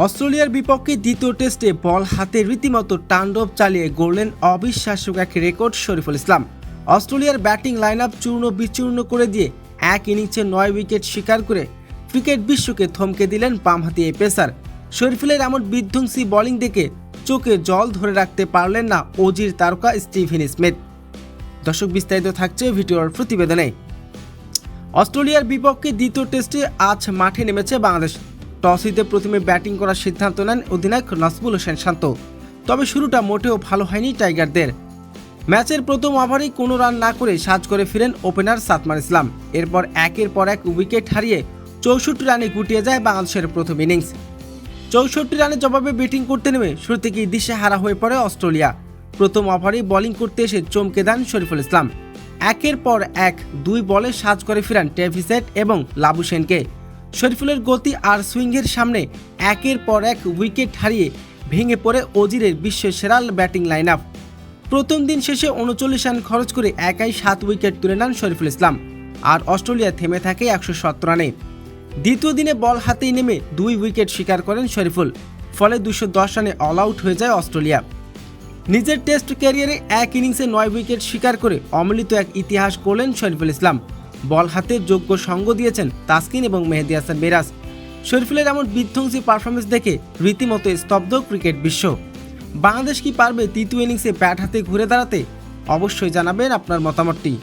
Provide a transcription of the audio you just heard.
অস্ট্রেলিয়ার বিপক্ষে দ্বিতীয় টেস্টে বল হাতে রীতিমতো তাণ্ডব চালিয়ে গড়লেন অবিশ্বাস্য এক রেকর্ড শরীফুল ইসলাম। অস্ট্রেলিয়ার ব্যাটিং লাইন আপ চূর্ণ বিচূর্ণ করে দিয়ে এক ইনিংসে 9 উইকেট শিকার করে ক্রিকেট বিশ্বকে থমকে দিলেন বামহাতি এই পেসার। শরীফুলের এমন বিধ্বংসী বোলিং দেখে চোখে জল ধরে রাখতে পারলেন না অজির তারকা স্টিভেন স্মিথ। দর্শক, বিস্তারিত থাকছে ভিডিওর প্রতিবেদনে। অস্ট্রেলিয়ার বিপক্ষে দ্বিতীয় টেস্টে আজ মাঠে নেমেছে বাংলাদেশ। টস জিতে প্রথমে ব্যাটিং করার সিদ্ধান্ত নেন অধিনায়ক নাজমুল হোসেন শান্ত। তবে শুরুটা মোটেও ভালো হয়নি টাইগারদের। ম্যাচের প্রথম ওভারেই কোনো রান না করে সাজ করে ফিরেন ওপেনার সাতমান ইসলাম। এরপর একের পর এক উইকেট হারিয়ে 64 রানে গুটিয়ে যায় বাংলাদেশের প্রথম ইনিংস। 64 রানের জবাবে ব্যাটিং করতে নেমে শুরু থেকেই দিশেহারা হয়ে পড়ে অস্ট্রেলিয়া। প্রথম ওভারেই বোলিং করতে এসে চমকে দেন শরীফুল ইসলাম। একের পর এক 2 বলে সাজ করে ফিরান ট্রেভিস এবং লাবুশেনকে। শরীফুলের গতি আর সুইংয়ের সামনে একের পর এক উইকেট হারিয়ে ভেঙে পড়ে অজিরের বিশ্বসেরা ব্যাটিং লাইন আপ। প্রথম দিন শেষে 39 রান খরচ করে একাই 7 উইকেট তুলে নেন শরীফুল ইসলাম, আর অস্ট্রেলিয়া থেমে থাকে 170 রানে। দ্বিতীয় দিনে বল হাতেই নেমে 2 উইকেট শিকার করেন শরীফুল, ফলে 210 রানে অল আউট হয়ে যায় অস্ট্রেলিয়া। নিজের টেস্ট ক্যারিয়ারে এক ইনিংসে 9 উইকেট শিকার করে অমলিত এক ইতিহাস গড়লেন শরীফুল ইসলাম। বল হাতে যোগ্য সঙ্গ দিয়েছেন তাসকিন এবং মেহেদী হাসান মিরাজ। শরীফুলের এমন বিধ্বংসী পারফরমেন্স দেখে রীতিমতো স্তব্ধ ক্রিকেট বিশ্ব। বাংলাদেশ কি পারবে তৃতীয় ইনিংসে ব্যাট হাতে ঘুরে দাঁড়াতে? অবশ্যই জানাবেন আপনার মতামতটি।